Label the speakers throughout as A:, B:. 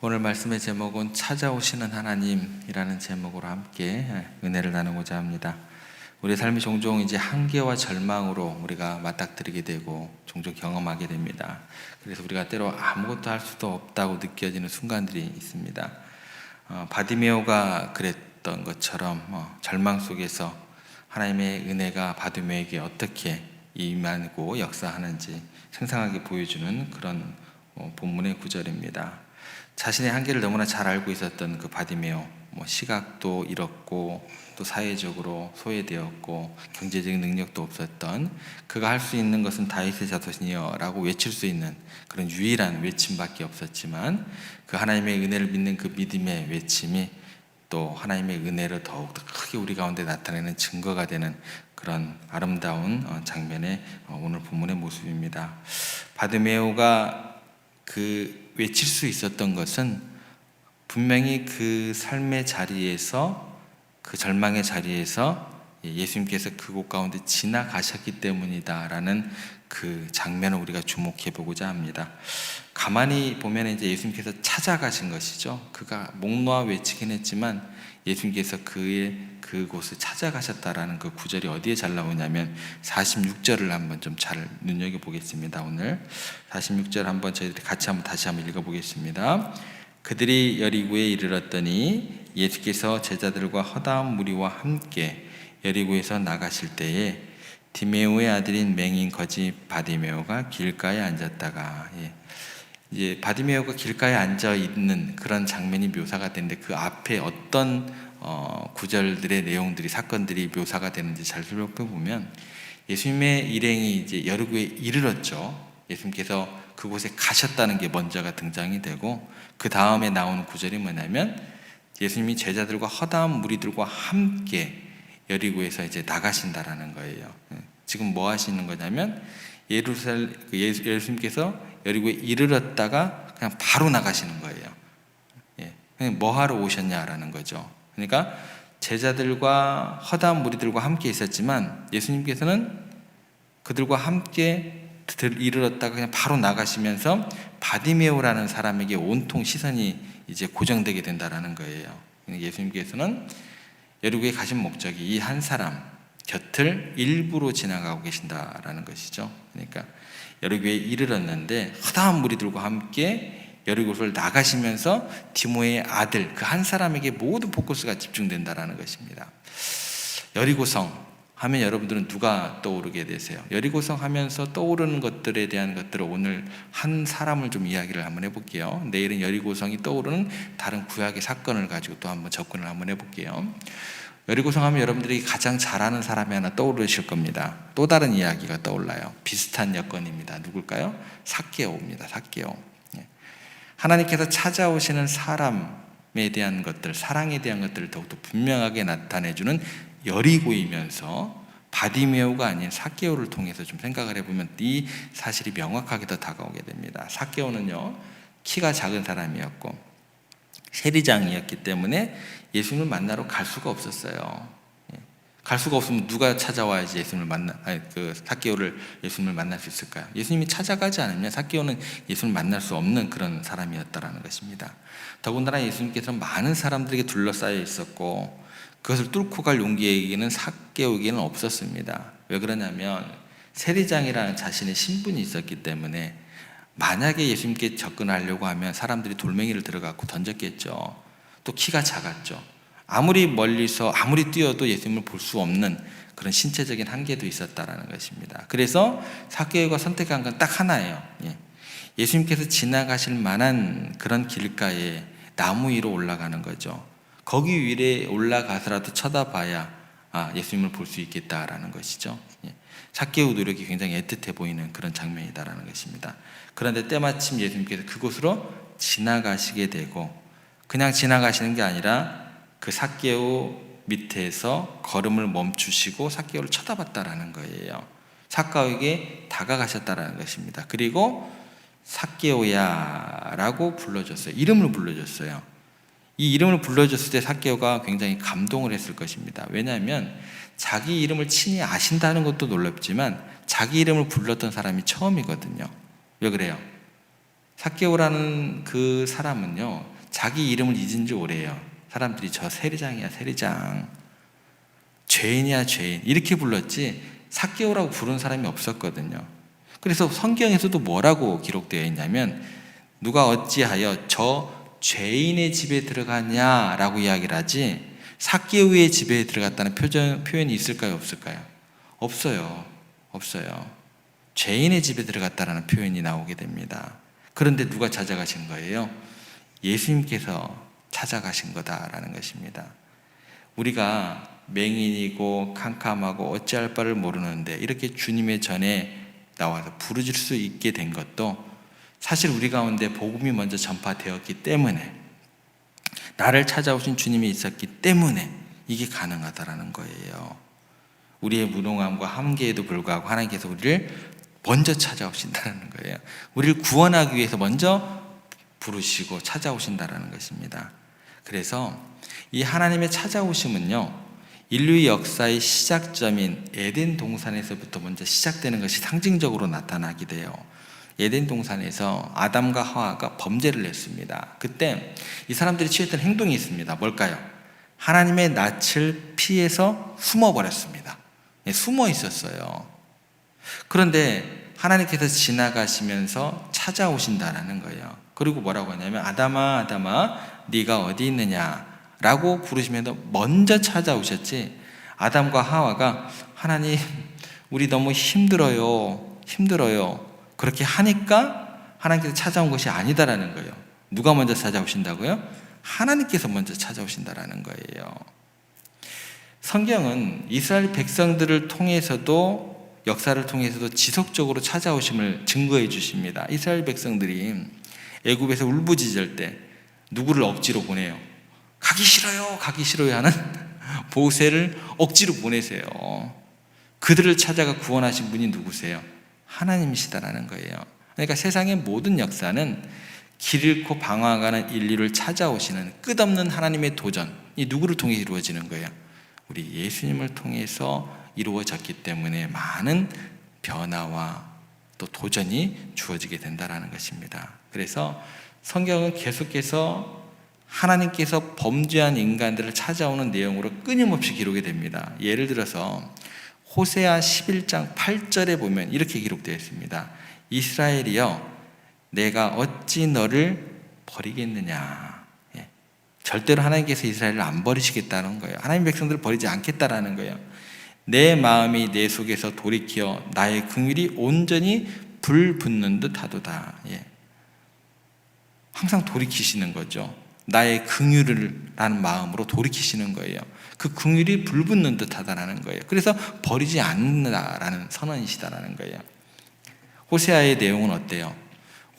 A: 오늘 말씀의 제목은 찾아오시는 하나님이라는 제목으로 함께 은혜를 나누고자 합니다. 우리 삶이 종종 이제 한계와 절망으로 우리가 맞닥뜨리게 되고 종종 경험하게 됩니다. 그래서 우리가 때로 아무것도 할 수도 없다고 느껴지는 순간들이 있습니다. 바디메오가 그랬던 것처럼 절망 속에서 하나님의 은혜가 바디메오에게 어떻게 임하고 역사하는지 생생하게 보여주는 그런 본문의 구절입니다. 자신의 한계를 너무나 잘 알고 있었던 그 바디메오, 시각도 잃었고 또 사회적으로 소외되었고 경제적인 능력도 없었던 그가 할 수 있는 것은 다윗의 자손이여 라고 외칠 수 있는 그런 유일한 외침밖에 없었지만 그 하나님의 은혜를 믿는 그 믿음의 외침이 또 하나님의 은혜를 더욱더 크게 우리 가운데 나타내는 증거가 되는 그런 아름다운 장면의 오늘 본문의 모습입니다. 바디메오가 그 외칠 수 있었던 것은 분명히 그 삶의 자리에서, 그 절망의 자리에서 예수님께서 그곳 가운데 지나가셨기 때문이다라는 그 장면을 우리가 주목해 보고자 합니다. 가만히 보면 이제 예수님께서 찾아가신 것이죠. 그가 목 놓아 외치긴 했지만 예수님께서 그곳을 찾아가셨다라는 그 구절이 어디에 잘 나오냐면 46절을 한번 좀 잘 눈여겨보겠습니다. 오늘 46절 한번 저희들이 같이 다시 한번 읽어보겠습니다. 그들이 여리고에 이르렀더니 예수께서 제자들과 허다한 무리와 함께 여리고에서 나가실 때에 디메오의 아들인 맹인 거지 바디메오가 길가에 앉았다가 이제 바디메오가 길가에 앉아 있는 그런 장면이 묘사가 되는데 그 앞에 어떤 구절들의 내용들이 사건들이 묘사가 되는지 잘 살펴보면 예수님의 일행이 이제 여리고에 이르렀죠. 예수님께서 그곳에 가셨다는 게 먼저가 등장이 되고 그 다음에 나오는 구절이 뭐냐면 예수님이 제자들과 허다한 무리들과 함께 여리고에서 이제 나가신다라는 거예요. 지금 뭐 하시는 거냐면 예수님께서 여리고에 이르렀다가 그냥 바로 나가시는 거예요. 그냥 뭐 하러 오셨냐라는 거죠. 그러니까 제자들과 허다한 무리들과 함께 있었지만 예수님께서는 그들과 함께 이르렀다가 그냥 바로 나가시면서 바디메오라는 사람에게 온통 시선이 이제 고정되게 된다라는 거예요. 예수님께서는 여리고에 가신 목적이 이 한 사람 곁을 일부러 지나가고 계신다라는 것이죠. 그러니까 여리고에 이르렀는데 허다한 무리들과 함께 여리고를 나가시면서 디모의 아들 그 한 사람에게 모든 포커스가 집중된다라는 것입니다. 여리고성 하면 여러분들은 누가 떠오르게 되세요? 여리고성 하면서 떠오르는 것들에 대한 것들을 오늘 한 사람을 좀 이야기를 한번 해볼게요. 내일은 여리고성이 떠오르는 다른 구약의 사건을 가지고 또 한번 접근을 한번 해볼게요. 여리고성 하면 여러분들이 가장 잘 아는 사람이 하나 떠오르실 겁니다. 또 다른 이야기가 떠올라요. 비슷한 여건입니다. 누굴까요? 삭개오입니다. 삭개오. 하나님께서 찾아오시는 사람에 대한 것들, 사랑에 대한 것들을 더욱더 분명하게 나타내주는 여리고이면서 바디메오가 아닌 삭개오를 통해서 좀 생각을 해보면 이 사실이 명확하게 더 다가오게 됩니다. 삭개오는요, 키가 작은 사람이었고 세리장이었기 때문에 예수님을 만나러 갈 수가 없었어요. 갈 수가 없으면 누가 찾아와야지 삭개오를 예수님을 만날 수 있을까요? 예수님이 찾아가지 않으면 삭개오는 예수님을 만날 수 없는 그런 사람이었다라는 것입니다. 더군다나 예수님께서는 많은 사람들에게 둘러싸여 있었고 그것을 뚫고 갈 용기에게는 삭개오에게는 없었습니다. 왜 그러냐면 세리장이라는 자신의 신분이 있었기 때문에 만약에 예수님께 접근하려고 하면 사람들이 돌멩이를 들어갖고 던졌겠죠. 또 키가 작았죠. 아무리 멀리서 아무리 뛰어도 예수님을 볼 수 없는 그런 신체적인 한계도 있었다라는 것입니다. 그래서 삭개오가 선택한 건 딱 하나예요. 예수님께서 지나가실 만한 그런 길가에 나무 위로 올라가는 거죠. 거기 위에 올라가서라도 쳐다봐야 예수님을 볼 수 있겠다라는 것이죠. 삭개오 노력이 굉장히 애틋해 보이는 그런 장면이다라는 것입니다. 그런데 때마침 예수님께서 그곳으로 지나가시게 되고 그냥 지나가시는 게 아니라 그 삭개오 밑에서 걸음을 멈추시고 삭개오를 쳐다봤다라는 거예요. 삭개오에게 다가가셨다라는 것입니다. 그리고 삭개오야 라고 불러줬어요. 이름을 불러줬어요. 이 이름을 불러줬을 때 삭개오가 굉장히 감동을 했을 것입니다. 왜냐하면 자기 이름을 친히 아신다는 것도 놀랍지만 자기 이름을 불렀던 사람이 처음이거든요. 왜 그래요? 삭개오라는 그 사람은요, 자기 이름을 잊은 지 오래요. 사람들이 저 세리장이야 세리장, 죄인이야 죄인 이렇게 불렀지 삭개오라고 부른 사람이 없었거든요. 그래서 성경에서도 뭐라고 기록되어 있냐면 누가 어찌하여 저 죄인의 집에 들어가냐라고 이야기를 하지 삭개오의 집에 들어갔다는 표현이 있을까요 없을까요? 없어요. 죄인의 집에 들어갔다라는 표현이 나오게 됩니다. 그런데 누가 찾아가신 거예요? 예수님께서 찾아가신 거다라는 것입니다. 우리가 맹인이고 캄캄하고 어찌할 바를 모르는데 이렇게 주님의 전에 나와서 부르질 수 있게 된 것도 사실 우리 가운데 복음이 먼저 전파되었기 때문에, 나를 찾아오신 주님이 있었기 때문에 이게 가능하다라는 거예요. 우리의 무능함과 한계에도 불구하고 하나님께서 우리를 먼저 찾아오신다는 거예요. 우리를 구원하기 위해서 먼저 부르시고 찾아오신다는 것입니다. 그래서 이 하나님의 찾아오심은요, 인류의 역사의 시작점인 에덴 동산에서부터 먼저 시작되는 것이 상징적으로 나타나게 돼요. 에덴 동산에서 아담과 하와가 범죄를 했습니다. 그때 이 사람들이 취했던 행동이 있습니다. 뭘까요? 하나님의 낯을 피해서 숨어버렸습니다. 숨어 있었어요. 그런데 하나님께서 지나가시면서 찾아오신다라는 거예요. 그리고 뭐라고 하냐면 아담아 아담아 네가 어디 있느냐 라고 부르시면서 먼저 찾아오셨지, 아담과 하와가 하나님 우리 너무 힘들어요 그렇게 하니까 하나님께서 찾아온 것이 아니다라는 거예요. 누가 먼저 찾아오신다고요? 하나님께서 먼저 찾아오신다라는 거예요. 성경은 이스라엘 백성들을 통해서도 역사를 통해서도 지속적으로 찾아오심을 증거해 주십니다. 이스라엘 백성들이 애굽에서 울부짖을 때 누구를 억지로 보내요? 가기 싫어요 하는 모세를 억지로 보내세요. 그들을 찾아가 구원하신 분이 누구세요? 하나님이시다라는 거예요. 그러니까 세상의 모든 역사는 길 잃고 방황하는 인류를 찾아오시는 끝없는 하나님의 도전이 누구를 통해 이루어지는 거예요? 우리 예수님을 통해서 이루어졌기 때문에 많은 변화와 또 도전이 주어지게 된다는 것입니다. 그래서 성경은 계속해서 하나님께서 범죄한 인간들을 찾아오는 내용으로 끊임없이 기록이 됩니다. 예를 들어서 호세아 11장 8절에 보면 이렇게 기록되어 있습니다. 이스라엘이여 내가 어찌 너를 버리겠느냐. 절대로 하나님께서 이스라엘을 안 버리시겠다는 거예요. 하나님 백성들을 버리지 않겠다라는 거예요. 내 마음이 내 속에서 돌이켜 나의 긍휼이 온전히 불붙는 듯 하도다. 항상 돌이키시는 거죠. 나의 긍휼을 라는 마음으로 돌이키시는 거예요. 그 긍휼이 불붙는 듯 하다라는 거예요. 그래서 버리지 않는다라는 선언이시다라는 거예요. 호세아의 내용은 어때요?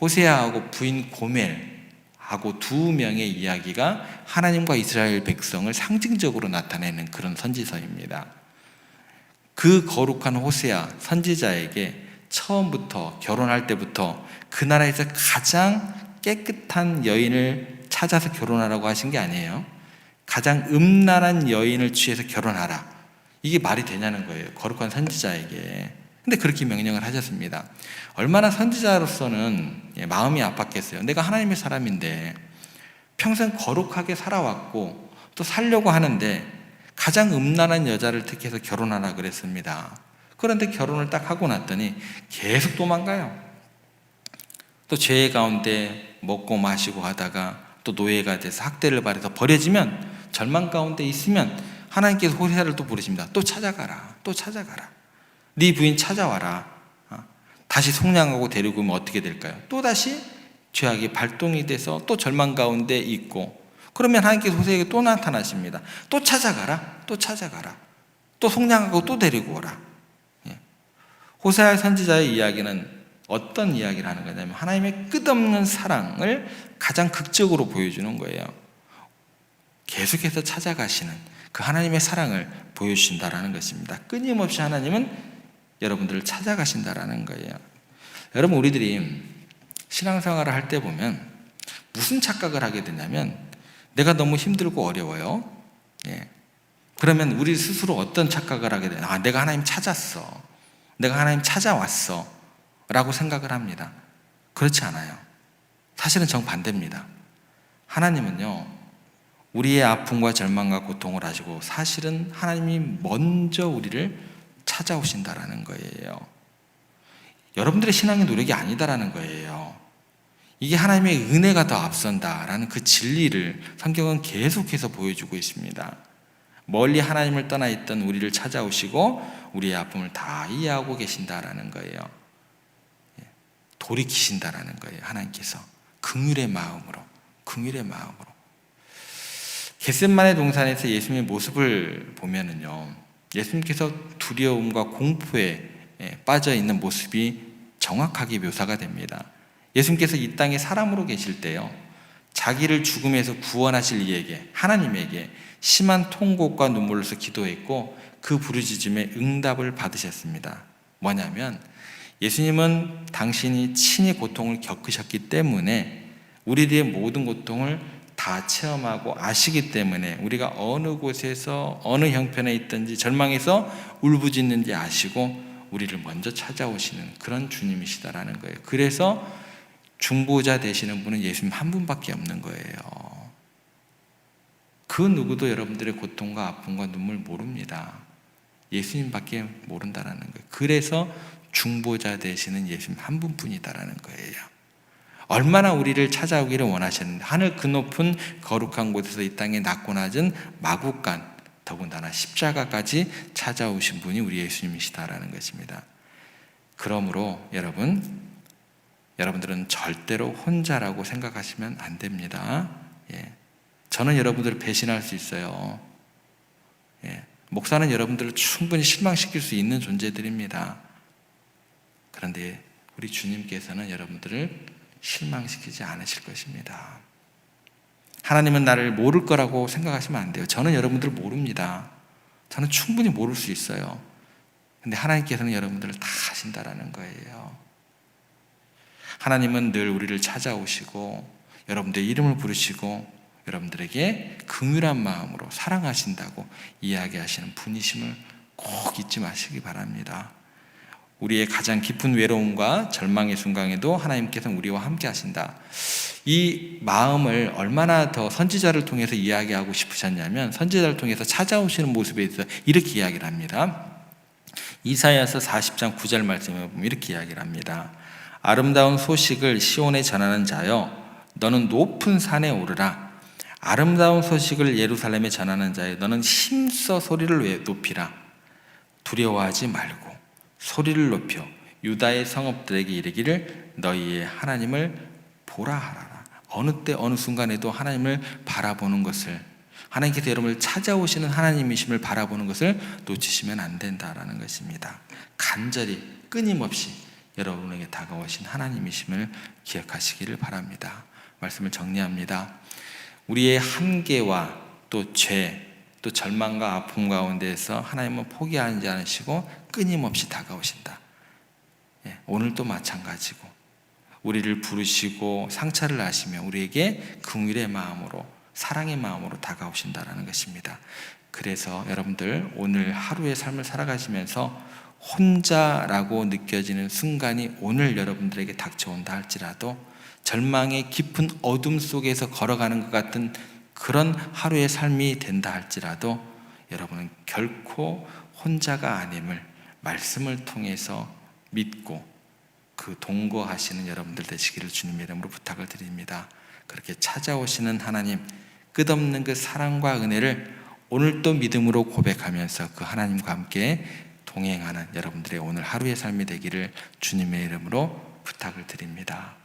A: 호세아하고 부인 고멜하고 두 명의 이야기가 하나님과 이스라엘 백성을 상징적으로 나타내는 그런 선지서입니다. 그 거룩한 호세아 선지자에게 처음부터 결혼할 때부터 그 나라에서 가장 깨끗한 여인을 찾아서 결혼하라고 하신 게 아니에요. 가장 음란한 여인을 취해서 결혼하라. 이게 말이 되냐는 거예요. 거룩한 선지자에게. 근데 그렇게 명령을 하셨습니다. 얼마나 선지자로서는 마음이 아팠겠어요. 내가 하나님의 사람인데 평생 거룩하게 살아왔고 또 살려고 하는데 가장 음란한 여자를 택해서 결혼하라 그랬습니다. 그런데 결혼을 딱 하고 났더니 계속 도망가요. 또 죄 가운데 먹고 마시고 하다가 또 노예가 돼서 학대를 받아서 버려지면 절망 가운데 있으면 하나님께서 호세아를 또 부르십니다. 또 찾아가라. 네 부인 찾아와라. 다시 속량하고 데리고 오면 어떻게 될까요? 또 다시 죄악이 발동이 돼서 또 절망 가운데 있고, 그러면 하나님께서 호세아에게 또 나타나십니다. 또 찾아가라. 또 속량하고 또 데리고 오라. 호세아 선지자의 이야기는 어떤 이야기를 하는 거냐면 하나님의 끝없는 사랑을 가장 극적으로 보여주는 거예요. 계속해서 찾아가시는 그 하나님의 사랑을 보여주신다라는 것입니다. 끊임없이 하나님은 여러분들을 찾아가신다라는 거예요. 여러분, 우리들이 신앙생활을 할 때 보면 무슨 착각을 하게 되냐면 내가 너무 힘들고 어려워요. 그러면 우리 스스로 어떤 착각을 하게 되냐? 내가 하나님 찾았어. 내가 하나님 찾아왔어. 라고 생각을 합니다. 그렇지 않아요. 사실은 정반대입니다. 하나님은요, 우리의 아픔과 절망과 고통을 아시고 사실은 하나님이 먼저 우리를 찾아오신다라는 거예요. 여러분들의 신앙의 노력이 아니다라는 거예요. 이게 하나님의 은혜가 더 앞선다라는 그 진리를 성경은 계속해서 보여주고 있습니다. 멀리 하나님을 떠나 있던 우리를 찾아오시고 우리의 아픔을 다 이해하고 계신다라는 거예요. 돌이키신다라는 거예요. 하나님께서 긍휼의 마음으로. 겟세마네 동산에서 예수님의 모습을 보면은요, 예수님께서 두려움과 공포에 빠져 있는 모습이 정확하게 묘사가 됩니다. 예수님께서 이 땅에 사람으로 계실 때요, 자기를 죽음에서 구원하실 이에게, 하나님에게 심한 통곡과 눈물로서 기도했고 그 부르짖음에 응답을 받으셨습니다. 뭐냐면 예수님은 당신이 친히 고통을 겪으셨기 때문에 우리들의 모든 고통을 다 체험하고 아시기 때문에 우리가 어느 곳에서 어느 형편에 있든지 절망에서 울부짖는지 아시고 우리를 먼저 찾아오시는 그런 주님이시다라는 거예요. 그래서 중보자 되시는 분은 예수님 한 분밖에 없는 거예요. 그 누구도 여러분들의 고통과 아픔과 눈물 모릅니다. 예수님밖에 모른다라는 거예요. 그래서 중보자 되시는 예수님 한 분뿐이다라는 거예요. 얼마나 우리를 찾아오기를 원하셨는데, 하늘 그 높은 거룩한 곳에서 이 땅에 낮고 낮은 마국간, 더군다나 십자가까지 찾아오신 분이 우리 예수님이시다라는 것입니다. 그러므로 여러분들은 절대로 혼자라고 생각하시면 안 됩니다. 저는 여러분들을 배신할 수 있어요. 목사는 여러분들을 충분히 실망시킬 수 있는 존재들입니다. 그런데 우리 주님께서는 여러분들을 실망시키지 않으실 것입니다. 하나님은 나를 모를 거라고 생각하시면 안 돼요. 저는 여러분들을 모릅니다. 저는 충분히 모를 수 있어요. 근데 하나님께서는 여러분들을 다 아신다라는 거예요. 하나님은 늘 우리를 찾아오시고 여러분들의 이름을 부르시고 여러분들에게 긍휼한 마음으로 사랑하신다고 이야기하시는 분이심을 꼭 잊지 마시기 바랍니다. 우리의 가장 깊은 외로움과 절망의 순간에도 하나님께서는 우리와 함께 하신다. 이 마음을 얼마나 더 선지자를 통해서 이야기하고 싶으셨냐면, 선지자를 통해서 찾아오시는 모습에 대해서 이렇게 이야기를 합니다. 이사야서 40장 9절 말씀에 보면 이렇게 이야기를 합니다. 아름다운 소식을 시온에 전하는 자여, 너는 높은 산에 오르라. 아름다운 소식을 예루살렘에 전하는 자여, 너는 힘써 소리를 높이라. 두려워하지 말고 소리를 높여 유다의 성읍들에게 이르기를 너희의 하나님을 보라 하라. 어느 때 어느 순간에도 하나님을 바라보는 것을, 하나님께서 여러분을 찾아오시는 하나님이심을 바라보는 것을 놓치시면 안 된다라는 것입니다. 간절히 끊임없이 여러분에게 다가오신 하나님이심을 기억하시기를 바랍니다. 말씀을 정리합니다. 우리의 한계와 또 죄, 또 절망과 아픔 가운데에서 하나님은 포기하지 않으시고 끊임없이 다가오신다. 오늘도 마찬가지고 우리를 부르시고 상처를 하시며 우리에게 긍휼의 마음으로, 사랑의 마음으로 다가오신다라는 것입니다. 그래서 여러분들 오늘 하루의 삶을 살아가시면서 혼자라고 느껴지는 순간이 오늘 여러분들에게 닥쳐온다 할지라도, 절망의 깊은 어둠 속에서 걸어가는 것 같은 그런 하루의 삶이 된다 할지라도 여러분은 결코 혼자가 아님을 말씀을 통해서 믿고 그 동거하시는 여러분들 되시기를 주님의 이름으로 부탁을 드립니다. 그렇게 찾아오시는 하나님, 끝없는 그 사랑과 은혜를 오늘도 믿음으로 고백하면서 그 하나님과 함께 동행하는 여러분들의 오늘 하루의 삶이 되기를 주님의 이름으로 부탁을 드립니다.